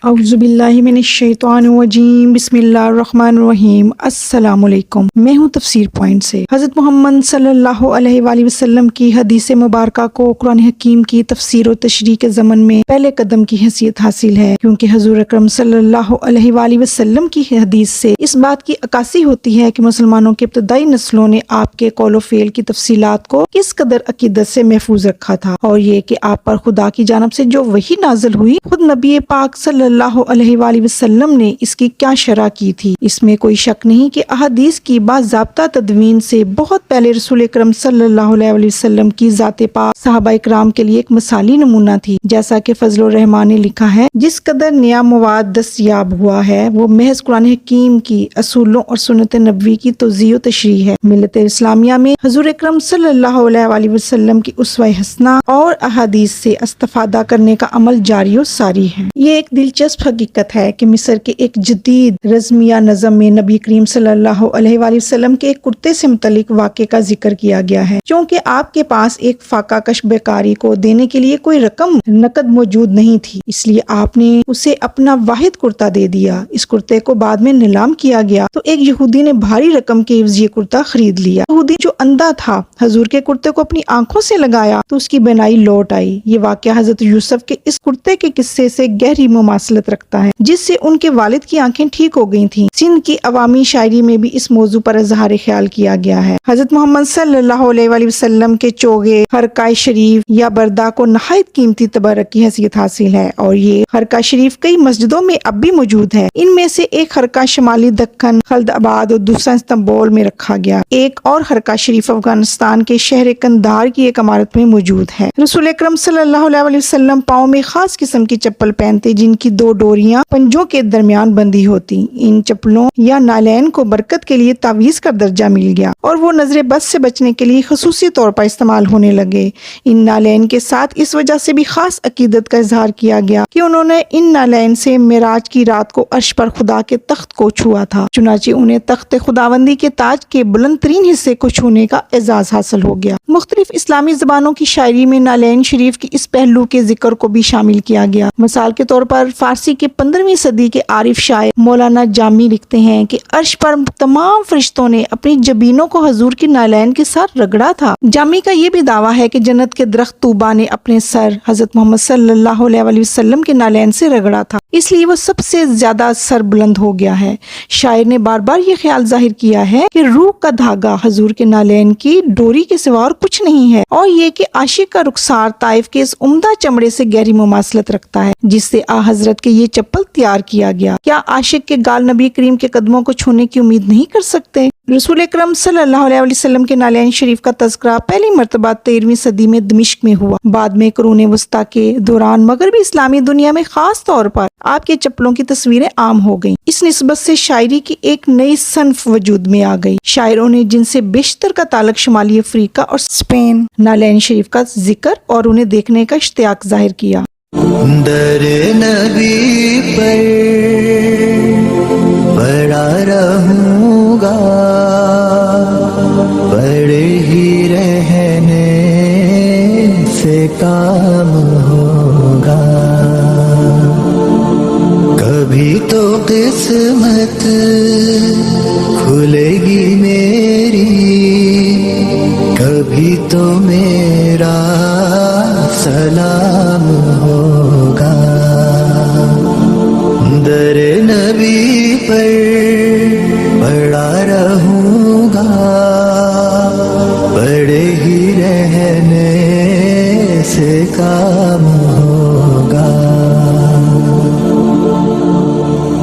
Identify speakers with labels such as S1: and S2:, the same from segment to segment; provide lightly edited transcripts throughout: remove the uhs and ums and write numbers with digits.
S1: اعوذ باللہ من الشیطان الرجیم بسم اللہ الرحمن الرحیم۔ السلام علیکم، میں ہوں تفسیر پوائنٹ سے۔ حضرت محمد صلی اللہ علیہ وآلہ وسلم کی حدیث مبارکہ کو قرآن حکیم کی تفسیر و تشریح کے ضمن میں پہلے قدم کی حیثیت حاصل ہے، کیونکہ حضور اکرم صلی اللہ علیہ وآلہ وسلم کی حدیث سے اس بات کی عکاسی ہوتی ہے کہ مسلمانوں کے ابتدائی نسلوں نے آپ کے قول و فعل کی تفصیلات کو کس قدر عقیدت سے محفوظ رکھا تھا، اور یہ کہ آپ پر خدا کی جانب سے جو وحی نازل ہوئی، خود نبی پاک صلی اللہ علیہ وآلہ وسلم نے اس کی کیا شرح کی تھی۔ اس میں کوئی شک نہیں کہ احادیث کی باضابطہ تدوین سے بہت پہلے رسول اکرم صلی اللہ علیہ وآلہ وسلم کی ذات پاک صحابہ اکرام کے لیے ایک مثالی نمونہ تھی۔ جیسا کہ فضل الرحمان نے لکھا ہے، جس قدر نیا مواد دستیاب ہوا ہے وہ محض قرآن حکیم کی اصولوں اور سنت نبوی کی توضیح و تشریح ہے۔ ملت اسلامیہ میں حضور اکرم صلی اللہ علیہ وآلہ وسلم کی اسوہ حسنہ اور احادیث سے استفادہ کرنے کا عمل جاری و ساری ہے۔ یہ ایک دلچسپ حقیقت ہے کہ مصر کے ایک جدید رزمیہ نظم میں نبی کریم صلی اللہ علیہ وآلہ وسلم کے ایک کرتے سے متعلق واقعے کا ذکر کیا گیا ہے۔ چونکہ آپ کے پاس ایک فاقہ کش بیکاری کو دینے کے لیے کوئی رقم نقد موجود نہیں تھی، اس لیے آپ نے اسے اپنا واحد کرتا دے دیا۔ اس کرتے کو بعد میں نیلام کیا گیا تو ایک یہودی نے بھاری رقم کے عوض یہ کرتا خرید لیا۔ یہودی جو اندھا تھا حضور کے کرتے کو اپنی آنکھوں سے لگایا تو اس کی بینائی لوٹ آئی۔ یہ واقعہ حضرت یوسف کے اس کرتے کے قصے سے گہری مماثلت رکھتا ہے، جس سے ان کے والد کی آنکھیں ٹھیک ہو گئی تھیں۔ سندھ کی عوامی شاعری میں بھی اس موضوع پر اظہار خیال کیا گیا ہے۔ حضرت محمد صلی اللہ علیہ وآلہ وسلم کے چوغے خرقہ شریف یا بردہ کو نہایت قیمتی تبرک کی حیثیت حاصل ہے، اور یہ خرقہ شریف کئی مسجدوں میں اب بھی موجود ہے۔ ان میں سے ایک خرقہ شمالی دکن خلد آباد اور دوسرا استنبول میں رکھا گیا۔ ایک اور خرقہ شریف افغانستان کے شہر قندھار کی ایک عمارت میں موجود ہے۔ رسول اکرم صلی اللہ علیہ وآلہ وسلم پاؤں میں خاص قسم کی چپل پہنتے جن کی دو ڈوریاں پنجوں کے درمیان بندی ہوتی۔ ان چپلوں یا نالین کو برکت کے لیے تعویذ کا درجہ مل گیا اور وہ نظر بد سے بچنے کے لیے خصوصی طور پر استعمال ہونے لگے۔ ان نالین کے ساتھ اس وجہ سے بھی خاص عقیدت کا اظہار کیا گیا کہ انہوں نے ان نالین سے معراج کی رات کو عرش پر خدا کے تخت کو چھوا تھا، چنانچہ انہیں تخت خداوندی کے تاج کے بلند ترین حصے کو چھونے کا اعزاز حاصل ہو گیا۔ مختلف اسلامی زبانوں کی شاعری میں نالین شریف کے اس پہلو کے ذکر کو بھی شامل کیا گیا۔ مثال کے طور پر فارسی کے 15ویں صدی کے عارف شاعر مولانا جامی لکھتے ہیں کہ عرش پر تمام فرشتوں نے اپنی جبینوں کو حضور کی نالین کے ساتھ رگڑا تھا۔ جامی کا یہ بھی دعویٰ ہے کہ جنت کے درخت طوبا نے اپنے سر حضرت محمد صلی اللہ علیہ وآلہ وسلم کے نالین سے رگڑا تھا، اس لیے وہ سب سے زیادہ سر بلند ہو گیا ہے۔ شاعر نے بار بار یہ خیال ظاہر کیا ہے کہ روح کا دھاگا حضور کے نالین کی ڈوری کے سوا اور کچھ نہیں ہے، اور یہ کہ عاشق کا رخسار طائف کے اس عمدہ چمڑے سے گہری مماثلت رکھتا ہے جس سے حضرت کے یہ چپل تیار کیا گیا۔ کیا عاشق کے گال نبی کریم کے قدموں کو چھونے کی امید نہیں کر سکتے؟ رسول اکرم صلی اللہ علیہ وسلم کے نالین شریف کا تذکرہ پہلی مرتبہ 13ویں صدی میں دمشق میں ہوا۔ بعد میں قرون وسطیٰ کے دوران مغربی اسلامی دنیا میں خاص طور پر آپ کے چپلوں کی تصویریں عام ہو گئیں۔ اس نسبت سے شاعری کی ایک نئی صنف وجود میں آ گئی۔ شاعروں نے جن سے بیشتر کا تعلق شمالی افریقہ اور اسپین نالین شریف کا ذکر اور انہیں دیکھنے کا اشتیاق ظاہر کیا۔
S2: در نبی پر پڑا رہوں گا، پڑے ہی رہنے سے کام ہوگا، کبھی تو قسمت کھلے گی میری، کبھی تو میرا سلام ہوگا۔ در نبی پر پڑا رہوں گا، پڑے ہی رہنے سے کام ہوگا۔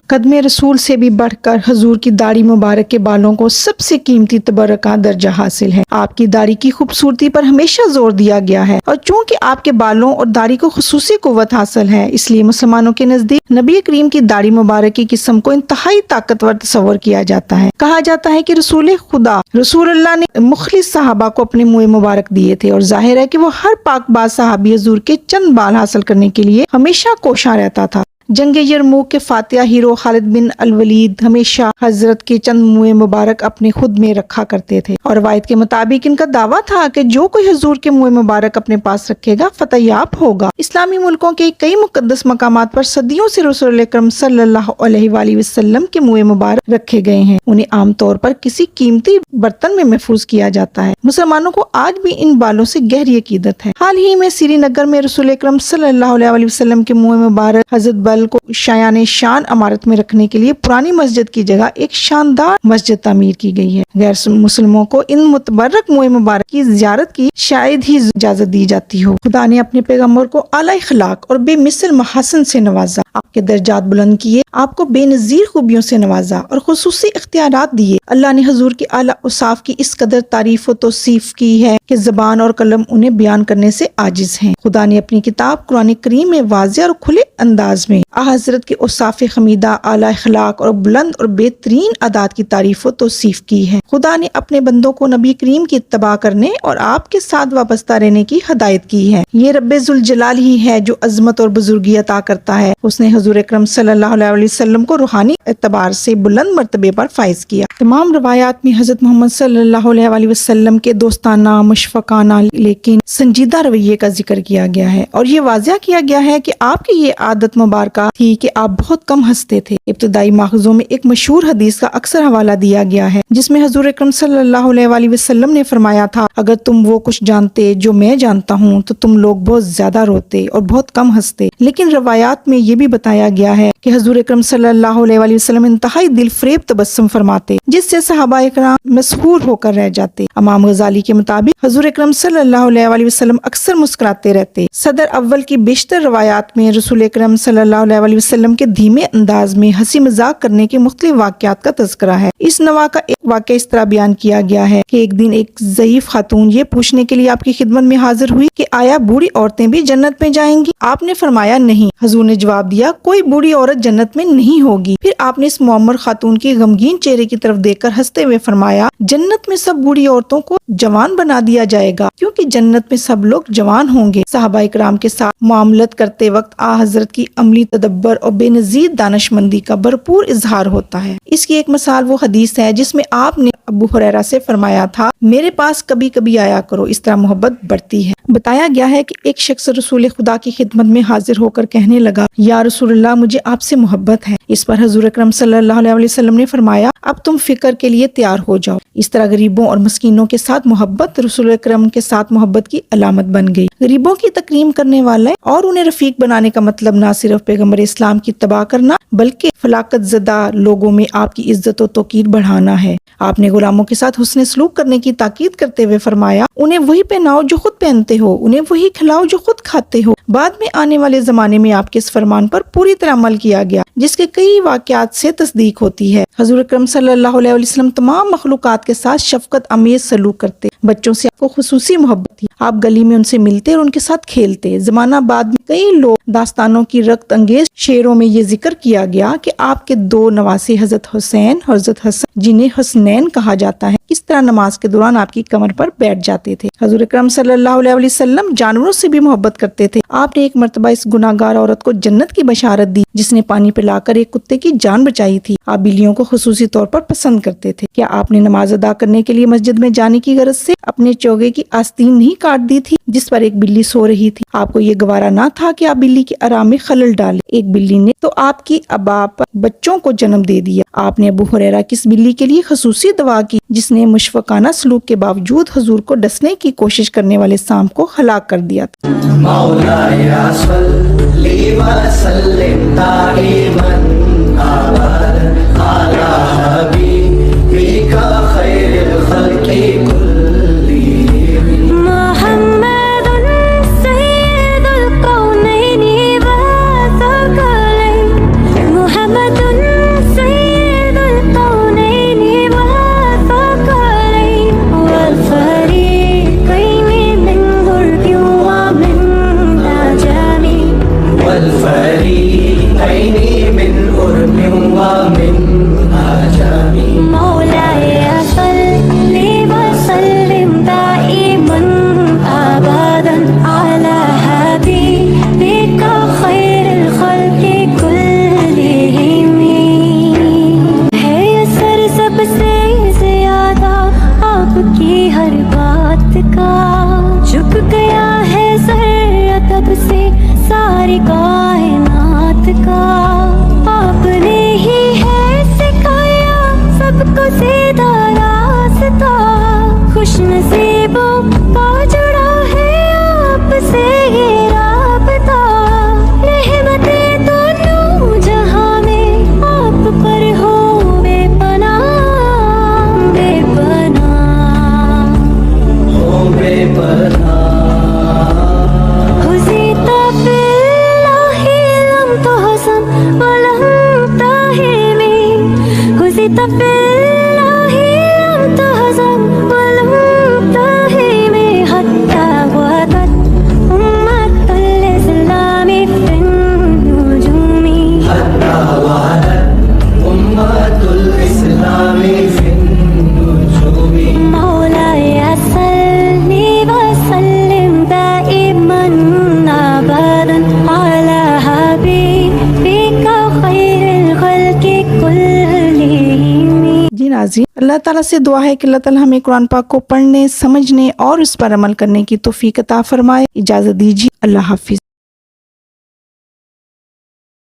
S1: قدم رسول سے بھی بڑھ کر حضور کی داڑھی مبارک کے بالوں کو سب سے قیمتی تبرک کا درجہ حاصل ہے۔ آپ کی داڑھی کی خوبصورتی پر ہمیشہ زور دیا گیا ہے، اور چونکہ آپ کے بالوں اور داڑھی کو خصوصی قوت حاصل ہے، اس لیے مسلمانوں کے نزدیک نبی کریم کی داڑھی مبارک کی قسم کو انتہائی طاقتور تصور کیا جاتا ہے۔ کہا جاتا ہے کہ رسول خدا رسول اللہ نے مخلص صحابہ کو اپنے منہ مبارک دیے تھے، اور ظاہر ہے کہ وہ ہر پاک باز صحابی حضور کے چند بال حاصل کرنے کے لیے ہمیشہ کوشاں رہتا تھا۔ جنگ یرموک کے فاتحہ ہیرو خالد بن الولید ہمیشہ حضرت کے چند منہ مبارک اپنے خود میں رکھا کرتے تھے، اور روایت کے مطابق ان کا دعویٰ تھا کہ جو کوئی حضور کے منہ مبارک اپنے پاس رکھے گا فتح یاب ہوگا۔ اسلامی ملکوں کے کئی مقدس مقامات پر صدیوں سے رسول اکرم صلی اللہ علیہ وآلہ وسلم کے منہ مبارک رکھے گئے ہیں۔ انہیں عام طور پر کسی قیمتی برتن میں محفوظ کیا جاتا ہے۔ مسلمانوں کو آج بھی ان بالوں سے گہری عقیدت ہے۔ حال ہی میں سری نگر میں رسول اکرم صلی اللہ علیہ وآلہ وسلم کے منہ مبارک حضرت بل کو شایان شان عمارت میں رکھنے کے لیے پرانی مسجد کی جگہ ایک شاندار مسجد تعمیر کی گئی ہے۔ غیر مسلموں کو ان متبرک منہ مبارک کی زیارت کی شاید ہی اجازت دی جاتی ہو۔ خدا نے اپنے پیغمبر کو اعلیٰ اخلاق اور بے مثل محاسن سے نوازا، آپ کے درجات بلند کیے، آپ کو بے نظیر خوبیوں سے نوازا اور خصوصی اختیارات دیے۔ اللہ نے حضور کی اعلیٰ اوصاف کی اس قدر تعریف و توصیف کی ہے کہ زبان اور قلم انہیں بیان کرنے سے عاجز ہیں۔ خدا نے اپنی کتاب قرآن کریم میں واضح اور کھلے انداز میں حضرت کے اوصاف حمیدہ، اعلیٰ اخلاق اور بلند اور بہترین عادات کی تعریف و توصیف کی ہے۔ خدا نے اپنے بندوں کو نبی کریم کی اتباع کرنے اور آپ کے ساتھ وابستہ رہنے کی ہدایت کی ہے۔ یہ رب ذوالجلال ہی ہے جو عظمت اور بزرگی عطا کرتا ہے۔ اس نے حضور اکرم صلی اللہ علیہ وسلم کو روحانی اعتبار سے بلند مرتبے پر فائز کیا۔ تمام روایات میں حضرت محمد صلی اللہ علیہ وسلم کے دوستانہ، مشفقانہ لیکن سنجیدہ رویے کا ذکر کیا گیا ہے، اور یہ واضح کیا گیا ہے کہ آپ کی یہ عادت مبارکہ تھی کہ آپ بہت کم ہنستے تھے۔ ابتدائی ماخذوں میں ایک مشہور حدیث کا اکثر حوالہ دیا گیا ہے جس میں حضور اکرم صلی اللہ علیہ وسلم نے فرمایا تھا، اگر تم وہ کچھ جانتے جو میں جانتا ہوں تو تم لوگ بہت زیادہ روتے اور بہت کم ہنستے۔ لیکن روایات میں یہ بھی بتایا گیا ہے کہ حضور اکرم صلی اللہ علیہ وسلم انتہائی دل فریب تبسم فرماتے جس سے صحابہ اکرام مسحور ہو کر رہ جاتے۔ امام غزالی کے مطابق حضور اکرم صلی اللہ علیہ وسلم اکثر مسکراتے رہتے۔ صدر اول کی بیشتر روایات میں رسول اکرم صلی اللہ علیہ وسلم کے دھیمے انداز میں ہنسی مذاق کرنے کے مختلف واقعات کا تذکرہ ہے۔ اس نوع کا ایک واقعہ اس طرح بیان کیا گیا ہے کہ ایک دن ایک ضعیف خاتون یہ پوچھنے کے لیے آپ کی خدمت میں حاضر ہوئی کہ آیا بوڑھی عورتیں بھی جنت میں جائیں گی؟ آپ نے فرمایا نہیں۔ حضور نے جواب دیا، کوئی بوڑھی عورت جنت میں نہیں ہوگی۔ پھر آپ نے اس معمر خاتون کے غمگین چہرے کی طرف دیکھ کر ہنستے ہوئے فرمایا، جنت میں سب بوڑھی عورتوں کو جوان بنا دیا جائے گا کیونکہ جنت میں سب لوگ جوان ہوں گے۔ صحابہ اکرام کے ساتھ معاملت کرتے وقت حضرت کی عملی تدبر اور بے نظیر دانش مندی کا بھرپور اظہار ہوتا ہے۔ اس کی ایک مثال وہ حدیث ہے جس میں آپ نے ابو ہریرہ سے فرمایا تھا، میرے پاس کبھی کبھی آیا کرو، اس طرح محبت بڑھتی ہے۔ بتایا گیا ہے کہ ایک شخص رسول خدا کی خدمت میں حاضر ہو کر کہنے لگا، یا رسول اللہ مجھے آپ سے محبت ہے۔ اس پر حضور اکرم صلی اللہ علیہ وسلم نے فرمایا، اب تم فکر کے لیے تیار ہو جاؤ۔ اس طرح غریبوں اور مسکینوں کے ساتھ محبت رسول اکرم کے ساتھ محبت کی علامت بن گئی۔ غریبوں کی تکریم کرنے والے اور انہیں رفیق بنانے کا مطلب نہ صرف پیغمبر اسلام کی اتباع کرنا بلکہ فلاقت زدہ لوگوں میں آپ کی عزت و توقیر بڑھانا ہے۔ آپ نے غلاموں کے ساتھ حسن سلوک کرنے کی تاکید کرتے ہوئے فرمایا، انہیں وہی پہناؤ جو خود پہنتے ہو، انہیں وہی کھلاؤ جو خود کھاتے ہو۔ بعد میں آنے والے زمانے میں آپ کے اس فرمان پر پوری طرح عمل کیا گیا جس کے کئی واقعات سے تصدیق ہوتی ہے۔ حضور اکرم صلی اللہ علیہ وسلم تمام مخلوقات کے ساتھ شفقت امیز سلوک کرتے، بچوں سے آپ کو خصوصی محبت تھی، آپ گلی میں ان سے ملتے اور ان کے ساتھ کھیلتے۔ زمانہ بعد میں کئی لوگ داستانوں کی رکت انگیز شعروں میں یہ ذکر کیا گیا کہ آپ کے دو نواسے حضرت حسین اور حضرت حسن جنہیں حسنین کہا جاتا ہے اس طرح نماز کے دوران آپ کی کمر پر بیٹھ جاتے تھے۔ حضور اکرم صلی اللہ علیہ وسلم جانوروں سے بھی محبت کرتے تھے۔ آپ نے ایک مرتبہ اس گناہگار عورت کو جنت کی بشارت دی جس نے پانی پلا کر ایک کتے کی جان بچائی تھی۔ آپ بلیوں کو خصوصی طور پر پسند کرتے تھے۔ کیا آپ نے نماز ادا کرنے کے لیے مسجد میں جانے کی غرض سے اپنے چوگے کی آستین نہیں کاٹ دی تھی جس پر ایک بلی سو رہی تھی؟ آپ کو یہ گوارا نہ تھا کہ آپ بلی کے آرام میں خلل ڈالیں۔ ایک بلی نے تو آپ کی ابا پر بچوں کو جنم دے دیا۔ آپ نے ابو ہریرہ کی اس بلی کے لیے خصوصی دعا کی جس نے مشفقانہ سلوک کے باوجود حضور کو ڈسنے کی کوشش کرنے والے سانپ کو ہلاک کر دیا تھا۔
S2: مولاي صل وسلم دائما ابدا على حبيبك خير الخلق كلهم
S3: محمد سيد الكونين والثقلين محمد سيد الكونين والثقلين والفريقين من غرب ومن عجم
S2: والفريقين من
S1: ناظرین، اللہ تعالیٰ سے دعا ہے کہ اللہ تعالیٰ ہمیں قرآن پاک کو پڑھنے، سمجھنے اور اس پر عمل کرنے کی توفیق عطا فرمائے۔ اجازت دیجیے، اللہ حافظ۔